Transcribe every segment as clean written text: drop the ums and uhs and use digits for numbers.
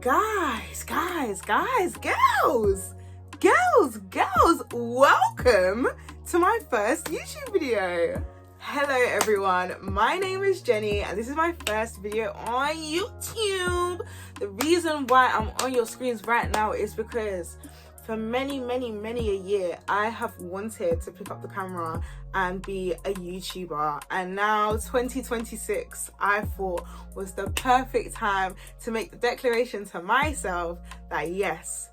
Girls, welcome to my first YouTube video. Hello everyone, my name is Jenny and this is my first video on YouTube. The reason why I'm on your screens right now is because for many a year I have wanted to pick up the camera and be a YouTuber, and now 2026 I thought was the perfect time to make the declaration to myself that yes,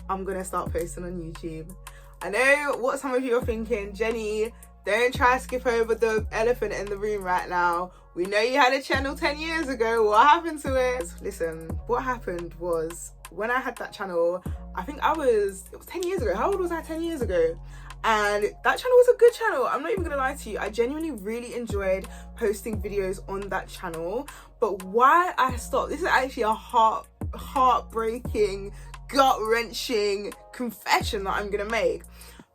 I'm gonna start posting on YouTube. I know what some of you are thinking, Jenny, don't try to skip over the elephant in the room right now. We know you had a channel 10 years ago. What happened to it? Listen, what happened was when I had that channel, I think it was 10 years ago. How old was I 10 years ago? And that channel was a good channel. I'm not even gonna lie to you. I genuinely really enjoyed posting videos on that channel. But why I stopped, this is actually a heartbreaking, gut-wrenching confession that I'm gonna make.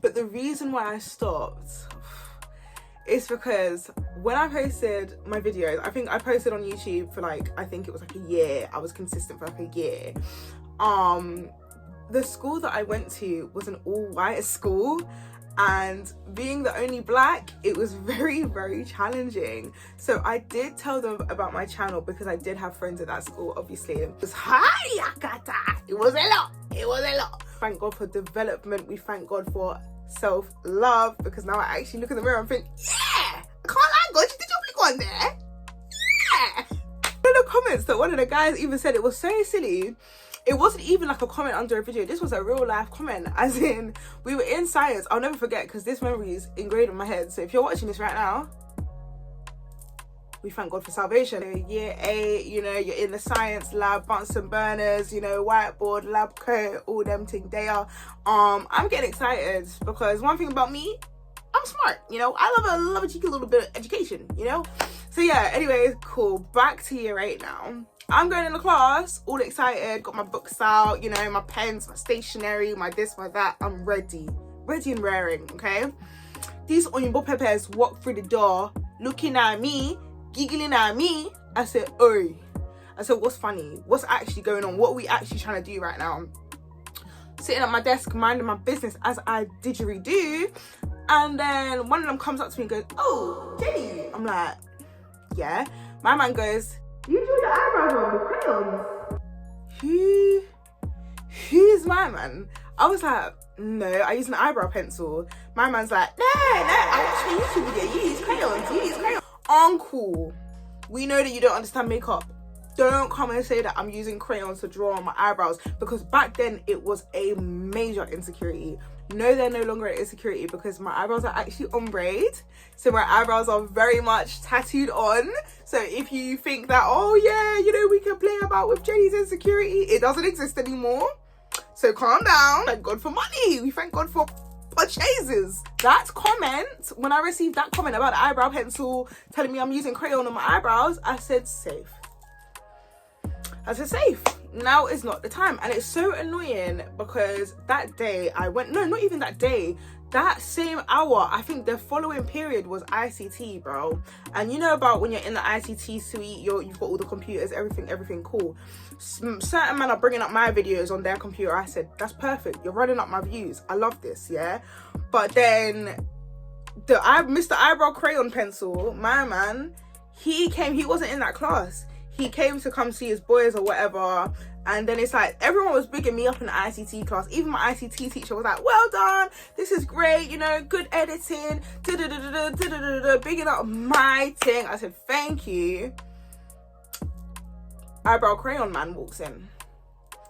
But the reason why I stopped is because when I posted my videos, I think I posted on YouTube for I think it was a year. I was consistent for a year. The school that I went to was an all-white school, and being the only black, it was very challenging. So I did tell them about my channel because I did have friends at that school, obviously. It was it was a lot. Thank God for development. We thank God for self-love, because now I actually look in the mirror and think, yeah, I can't lie, God, you did your big one there. Yeah. In the comments that one of the guys even said, it was so silly. It wasn't even a comment under a video. This was a real life comment, as in we were in science. I'll never forget because this memory is engraved in my head. So if you're watching this right now, we thank God for salvation. Year 8, you know, you're in the science lab, Bunsen burners, you know, whiteboard, lab coat, all them things there. I'm getting excited because one thing about me, I'm smart, you know. I love a cheeky little bit of education, you know. So yeah, anyways, cool. Back to year 8 now. I'm going in the class, all excited, got my books out, you know, my pens, my stationery, my this, my that. I'm ready and raring, okay? These Oyinbo peppers walk through the door, looking at me, giggling at me. I said, oi. I said, what's funny? What's actually going on? What are we actually trying to do right now? Sitting at my desk, minding my business as I didgeridoo. And then one of them comes up to me and goes, oh, Jenny. I'm like, yeah. My man goes, you drew the eyebrows on with crayons. Who's my man? I was like, no, I use an eyebrow pencil. My man's like, no, I watched a YouTube video. You use crayons. Uncle, we know that you don't understand makeup. Don't come and say that I'm using crayons to draw on my eyebrows, because back then it was a major insecurity. No, they're no longer an insecurity because my eyebrows are actually ombre, so my eyebrows are very much tattooed on. So if you think that, oh yeah, you know, we can play about with Jenny's insecurity, it doesn't exist anymore. So calm down. Thank God for money. We thank God for purchases. That comment, when I received that comment about the eyebrow pencil telling me I'm using crayon on my eyebrows, I said safe. Now is not the time. And it's so annoying because that day I went, no, not even that day, that same hour, I think the following period was ICT, bro. And you know about when you're in the ICT suite, you've got all the computers, everything cool. Certain men are bringing up my videos on their computer. I said, that's perfect, you're running up my views, I love this, yeah. But then Mr. Eyebrow Crayon Pencil, my man, he wasn't in that class. He came to come see his boys or whatever, and then it's like everyone was bigging me up in the ICT class. Even my ICT teacher was like, well done, this is great, you know, good editing, bigging up my thing. I said, thank you. Eyebrow Crayon man walks in.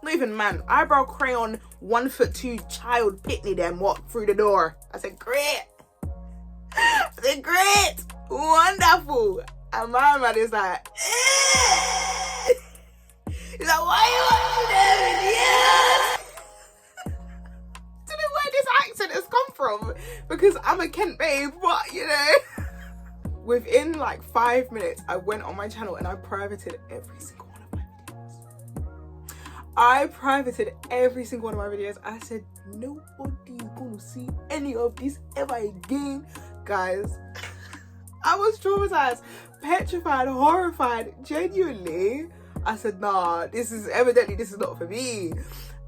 Not even man, eyebrow crayon 1'2" child pitney them walk through the door. I said, great. Wonderful. And my man is like, he's like, why you watching them, idiot? I don't know where this accent has come from, because I'm a Kent babe, but you know. Within 5 minutes, I went on my channel and I privated every single one of my videos. I said, nobody's gonna see any of this ever again. Guys, I was traumatized, petrified, horrified, genuinely. I said, nah, this is not for me.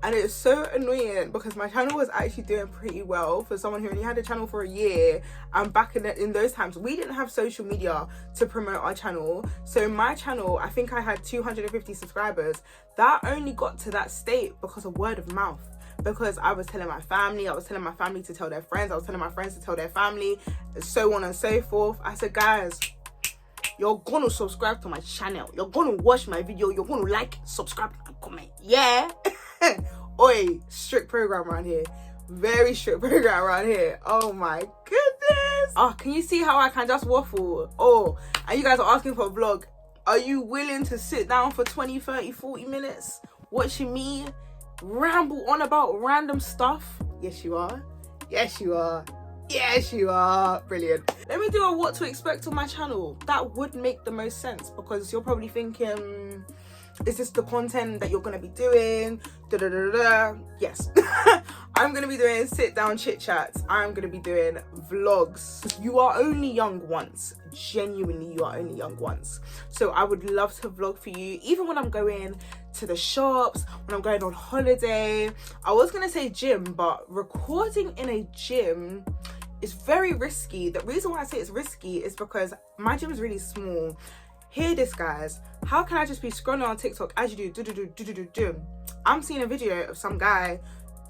And it's so annoying because my channel was actually doing pretty well for someone who only had a channel for a year. And back in those times, we didn't have social media to promote our channel. So my channel, I think I had 250 subscribers. That only got to that state because of word of mouth. Because I was telling my family, to tell their friends, I was telling my friends to tell their family, and so on and so forth. I said, guys, you're gonna subscribe to my channel. You're gonna watch my video. You're gonna like, subscribe, and comment. Yeah. Oi, strict program around here. Very strict program around here. Oh my goodness. Oh, can you see how I can just waffle? Oh, and you guys are asking for a vlog. Are you willing to sit down for 20, 30, 40 minutes watching me ramble on about random stuff? Yes, you are. Yes, you are. Yes, you are. Brilliant. Let me do a what to expect on my channel. That would make the most sense because you're probably thinking, is this the content that you're going to be doing? Yes. I'm going to be doing sit down chit chats. I'm going to be doing vlogs. You are only young once. Genuinely, you are only young once. So I would love to vlog for you, even when I'm going to the shops, when I'm going on holiday. I was going to say gym, but recording in a gym is very risky. The reason why I say it's risky is because my gym is really small. Hear this, guys. How can I just be scrolling on TikTok as you do? I'm seeing a video of some guy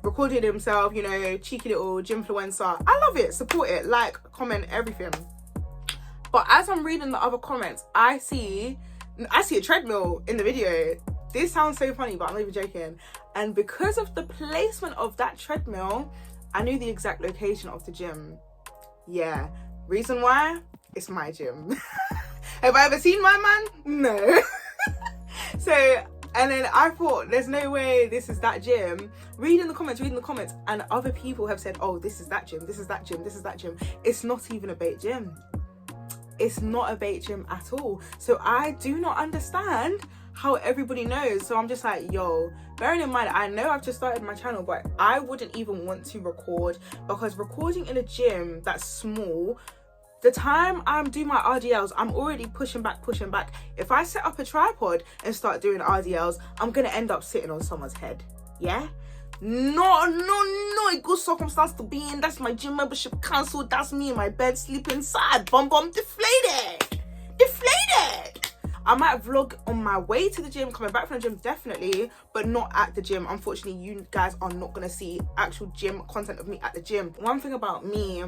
recording himself, you know, cheeky little gymfluencer. I love it, support it, like, comment, everything. But as I'm reading the other comments, I see a treadmill in the video. This sounds so funny, but I'm not even joking. And because of the placement of that treadmill, I knew the exact location of the gym. Yeah. Reason why? It's my gym. Have I ever seen my man? No. So, and then I thought, there's no way this is that gym. Reading the comments, and other people have said, oh, this is that gym, this is that gym, this is that gym. It's not even a bait gym. It's not a bait gym at all. So I do not understand how everybody knows. So I'm just like, yo, bearing in mind, I know I've just started my channel, but I wouldn't even want to record, because recording in a gym that's small, the time I'm doing my RDLs, I'm already pushing back. If I set up a tripod and start doing RDLs, I'm gonna end up sitting on someone's head. Yeah? No, a good circumstance to be in. That's my gym membership cancelled. That's me in my bed sleeping sad. Bum deflated. I might vlog on my way to the gym, coming back from the gym, definitely, but not at the gym. Unfortunately, you guys are not gonna see actual gym content of me at the gym. One thing about me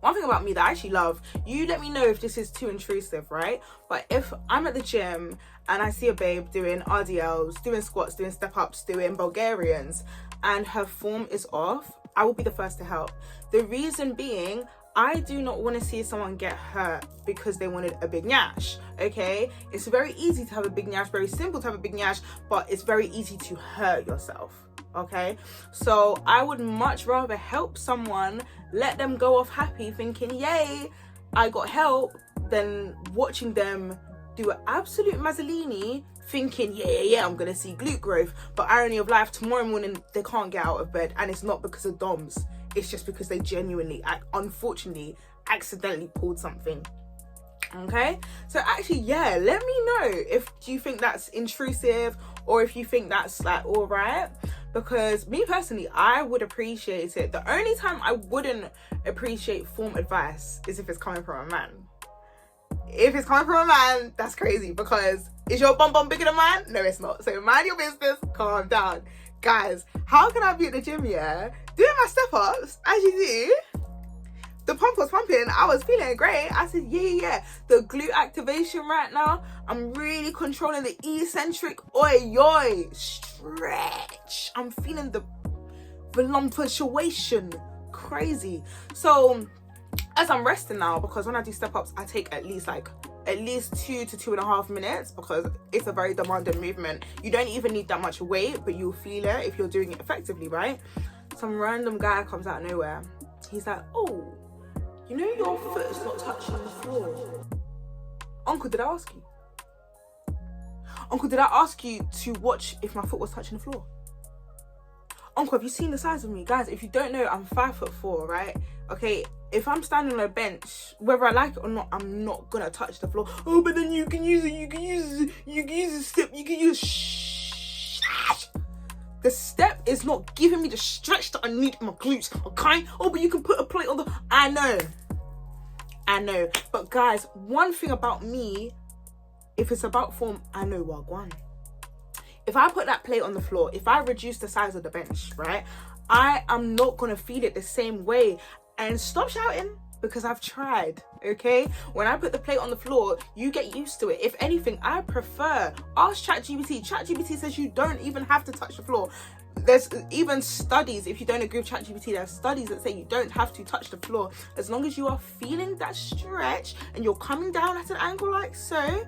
that I actually love, you let me know if this is too intrusive, right? But if I'm at the gym and I see a babe doing RDLs, doing squats, doing step-ups, doing Bulgarians, and her form is off, I will be the first to help. The reason being, I do not want to see someone get hurt because they wanted a big nyash, okay? It's very easy to have a big nyash, very simple to have a big nyash, but it's very easy to hurt yourself. Okay, so I would much rather help someone, let them go off happy thinking, yay, I got help, than watching them do an absolute mazzolini thinking, yeah, I'm gonna see glute growth. But irony of life, tomorrow morning they can't get out of bed, and it's not because of DOMs, it's just because they genuinely, unfortunately, accidentally pulled something. Okay, so actually, yeah, let me know if you think that's intrusive or if you think that's like all right, because me personally, I would appreciate it. The only time I wouldn't appreciate form advice is if it's coming from a man. If it's coming from a man, that's crazy, because is your bum bigger than mine? No, it's not. So mind your business, calm down. Guys, how can I be at the gym, yeah, doing my step-ups as you do? The pump was pumping, I was feeling great. I said, yeah. The glute activation right now, I'm really controlling the eccentric. Oi, stretch. I'm feeling the voluptuation. Crazy. So, as I'm resting now, because when I do step-ups, I take at least 2 to 2.5 minutes, because it's a very demanding movement. You don't even need that much weight, but you'll feel it if you're doing it effectively, right? Some random guy comes out of nowhere. He's like, oh, you know your foot is not touching the floor. Uncle, did I ask you? Uncle, did I ask you to watch if my foot was touching the floor? Uncle, have you seen the size of me? Guys, if you don't know, I'm 5'4", right? Okay, if I'm standing on a bench, whether I like it or not, I'm not gonna touch the floor. Oh, but then you can use a step, you can use the step is not giving me the stretch that I need in my glutes, okay? Oh, but you can put a plate on the... I know. But guys, one thing about me, if it's about form, I know wagwan. If I put that plate on the floor, if I reduce the size of the bench, right, I am not gonna feel it the same way. And stop shouting, because I've tried, okay? When I put the plate on the floor, you get used to it. If anything, I prefer, ask ChatGPT. ChatGPT says you don't even have to touch the floor. There's even studies, if you don't agree with ChatGPT, there's studies that say you don't have to touch the floor. As long as you are feeling that stretch and you're coming down at an angle like so,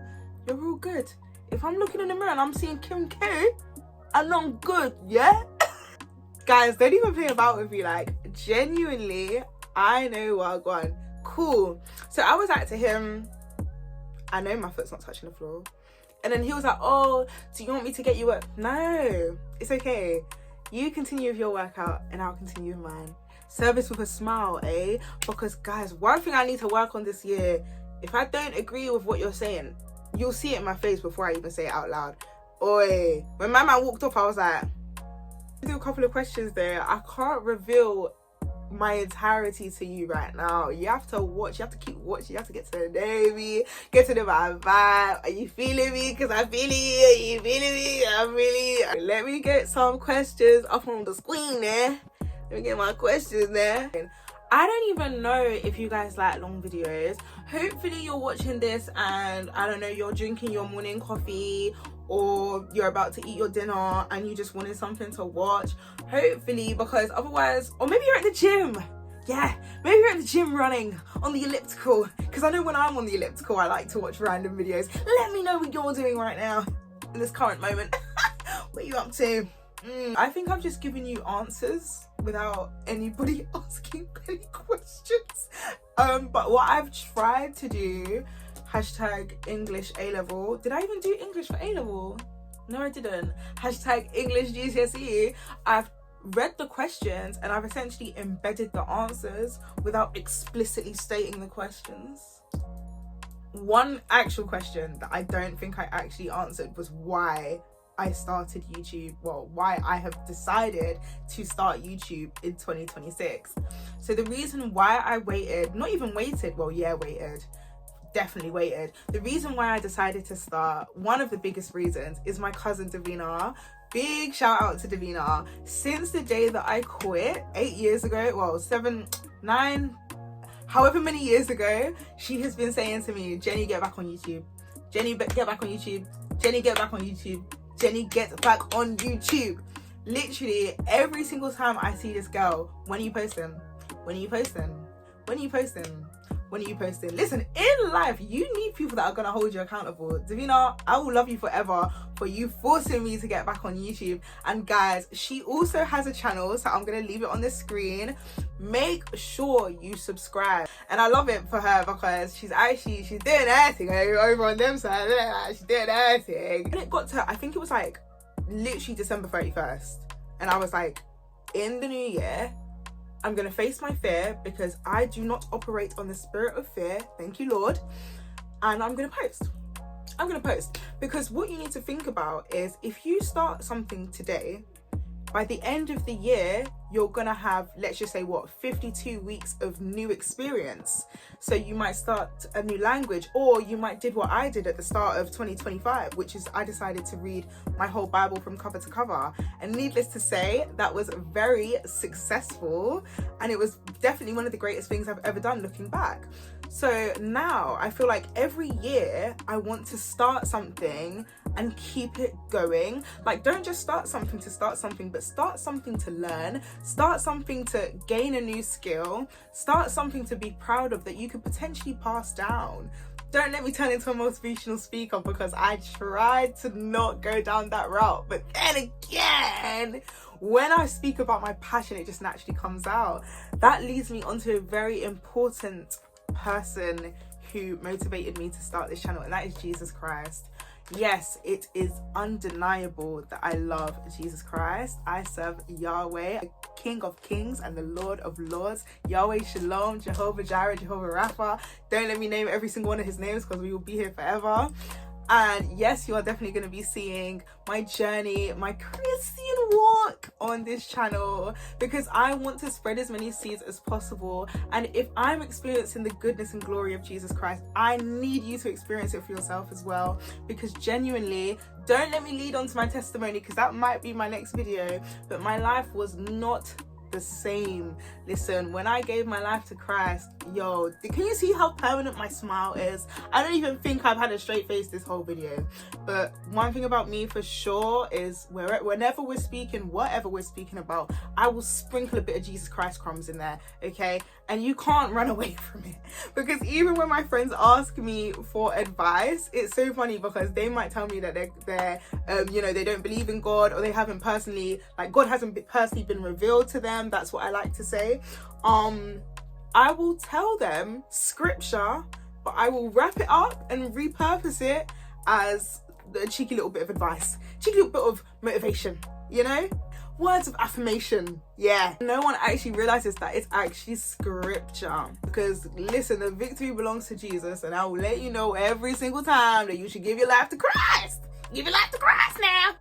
you're all good. If I'm looking in the mirror and I'm seeing Kim K, and I'm good, yeah? Guys, don't even play about with me, like, genuinely, I know what I'm going. Cool. So I was like to him, I know my foot's not touching the floor. And then he was like, oh, do you want me to get you up? No, it's okay. You continue with your workout and I'll continue with mine. Service with a smile, eh? Because guys, one thing I need to work on this year, if I don't agree with what you're saying, you'll see it in my face before I even say it out loud. Oi, when my man walked off, I was like, do a couple of questions there. I can't reveal my entirety to you right now. You have to watch, you have to keep watching, you have to get to know me, get to know my vibe. Are you feeling me? Because I'm feeling you. Are you feeling me? I'm really... Let me get some questions up on the screen there. Let me get my questions there. I don't even know if you guys like long videos. Hopefully you're watching this and I don't know, you're drinking your morning coffee or you're about to eat your dinner and you just wanted something to watch. Hopefully, because otherwise, or maybe you're at the gym. Yeah, maybe you're at the gym running on the elliptical. Because I know when I'm on the elliptical, I like to watch random videos. Let me know what you're doing right now in this current moment. What are you up to? I think I've just given you answers without anybody asking any questions. But what I've tried to do, hashtag English A-level. Did I even do English for A-level? No, I didn't. Hashtag English GCSE. I've read the questions and I've essentially embedded the answers without explicitly stating the questions. One actual question that I don't think I actually answered was why I started YouTube, well, why I have decided to start YouTube in 2026. So the reason why I waited, not even waited, well, yeah, waited, definitely waited. The reason why I decided to start, one of the biggest reasons, is my cousin Davina. Big shout out to Davina. Since the day that I quit 8 years ago, well, 7, 9, however many years ago, she has been saying to me, Jenny, get back on YouTube. Jenny, get back on YouTube. Jenny, get back on YouTube. Jenny, get back on YouTube. Literally every single time I see this girl, when are you posting? When are you posting? When are you posting? When are you posting? Listen, in life, you need people that are gonna hold you accountable. Davina, I will love you forever for you forcing me to get back on YouTube. And guys, she also has a channel, so I'm gonna leave it on the screen. Make sure you subscribe. And I love it for her because she's doing her thing over on them side. She's doing her thing. And it got to, I think it was like literally December 31st. And I was like, in the new year, I'm going to face my fear because I do not operate on the spirit of fear. Thank you, Lord. And I'm going to post. I'm going to post. Because what you need to think about is if you start something today, by the end of the year, you're going to have, let's just say, 52 weeks of new experience. So you might start a new language, or you might did what I did at the start of 2025, which is I decided to read my whole Bible from cover to cover. And needless to say, that was very successful. And it was definitely one of the greatest things I've ever done looking back. So now I feel like every year I want to start something and keep it going. Like, don't just start something to start something, but start something to learn, start something to gain a new skill, start something to be proud of that you could potentially pass down. Don't let me turn into a motivational speaker because I tried to not go down that route. But then again, when I speak about my passion, it just naturally comes out. That leads me onto a very important person who motivated me to start this channel, and that is Jesus Christ. Yes, it is undeniable that I love Jesus Christ. I serve Yahweh, the King of Kings and the Lord of Lords. Yahweh Shalom, Jehovah Jireh, Jehovah Rapha. Don't let me name every single one of his names because we will be here forever. And yes, you are definitely going to be seeing my journey, my Christian walk on this channel, because I want to spread as many seeds as possible. And if I'm experiencing the goodness and glory of Jesus Christ, I need you to experience it for yourself as well. Because genuinely, don't let me lead on to my testimony, because that might be my next video, but my life was not the same. Listen, when I gave my life to Christ, yo, can you see how permanent my smile is? I don't even think I've had a straight face this whole video. But one thing about me for sure is whenever we're speaking, whatever we're speaking about, I will sprinkle a bit of Jesus Christ crumbs in there, okay? And you can't run away from it, because even when my friends ask me for advice, it's so funny because they might tell me that they're you know, they don't believe in God, or they haven't personally, like, God hasn't personally been revealed to them. That's what I like to say. I will tell them scripture, but I will wrap it up and repurpose it as a cheeky little bit of advice, cheeky little bit of motivation, you know, words of affirmation. Yeah, no one actually realizes that it's actually scripture, because listen, the victory belongs to Jesus, and I will let you know every single time that you should give your life to Christ. Give your life to Christ now.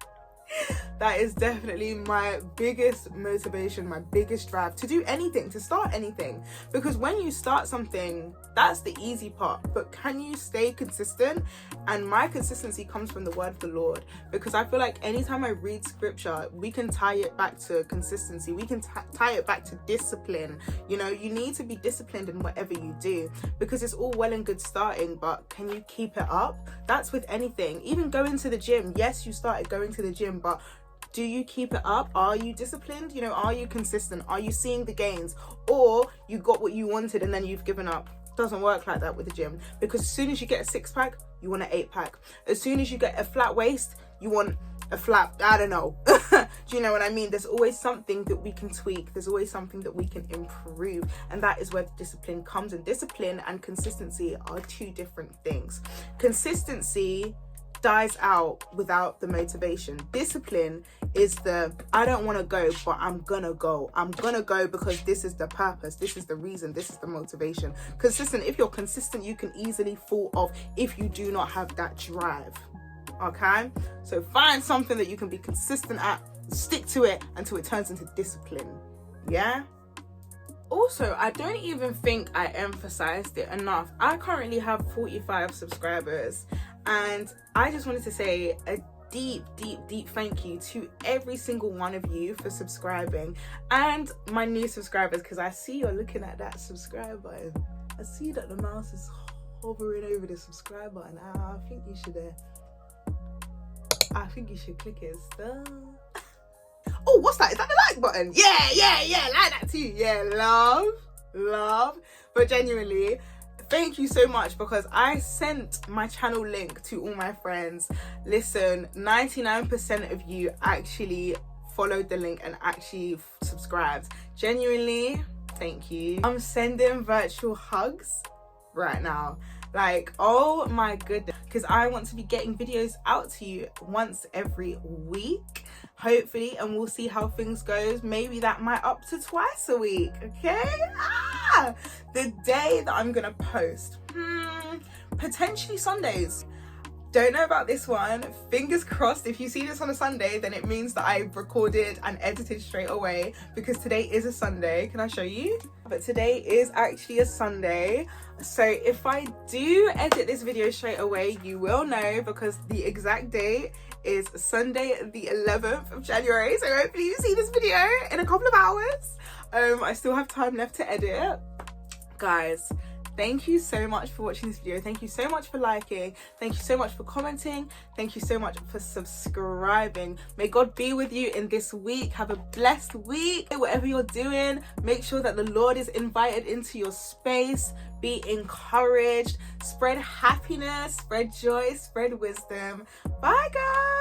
That is definitely my biggest motivation, my biggest drive to do anything, to start anything. Because when you start something, that's the easy part, but can you stay consistent? And my consistency comes from the word of the Lord, because I feel like anytime I read scripture, we can tie it back to consistency. We can tie it back to discipline. You know, you need to be disciplined in whatever you do, because it's all well and good starting, but can you keep it up? That's with anything. Even going to the gym. Yes, you started going to the gym, but do you keep it up? Are you disciplined? You know, are you consistent? Are you seeing the gains? Or you got what you wanted and then you've given up? Doesn't work like that with the gym, because as soon as you get a 6-pack, you want an 8-pack. As soon as you get a flat waist, you want a flat, I don't know. Do you know what I mean? There's always something that we can tweak. There's always something that we can improve. And that is where the discipline comes. And discipline and consistency are two different things. Consistency dies out without the motivation. Discipline is the, I don't want to go, but I'm gonna go. I'm gonna go because this is the purpose, this is the reason, this is the motivation. Consistent, if you're consistent, you can easily fall off if you do not have that drive. Okay, so find something that you can be consistent at, stick to it until it turns into discipline. Yeah. Also, I don't even think I emphasized it enough. I currently have 45 subscribers, and I just wanted to say a deep thank you to every single one of you for subscribing, and my new subscribers, because I see you're looking at that subscribe button. I see that the mouse is hovering over the subscribe button. I think you should click it still. Oh, what's that? Is that the like button? Yeah, like that too. Yeah, love. But genuinely, thank you so much, because I sent my channel link to all my friends. Listen, 99% of you actually followed the link and actually subscribed. Genuinely, thank you. I'm sending virtual hugs right now. Like, oh my goodness, because I want to be getting videos out to you once every week, hopefully, and we'll see how things goes. Maybe that might up to twice a week, okay? The day that I'm gonna post, potentially Sundays. Don't know about this one. Fingers crossed, if you see this on a Sunday, then it means that I recorded and edited straight away, because today is a Sunday. Can I show you? But today is actually a Sunday. So if I do edit this video straight away, you will know, because the exact date is Sunday the 11th of January. So hopefully you see this video in a couple of hours. I still have time left to edit. Guys, thank you so much for watching this video. Thank you so much for liking. Thank you so much for commenting. Thank you so much for subscribing. May God be with you in this week. Have a blessed week. Whatever you're doing, make sure that the Lord is invited into your space. Be encouraged. Spread happiness, spread joy, spread wisdom. Bye, guys.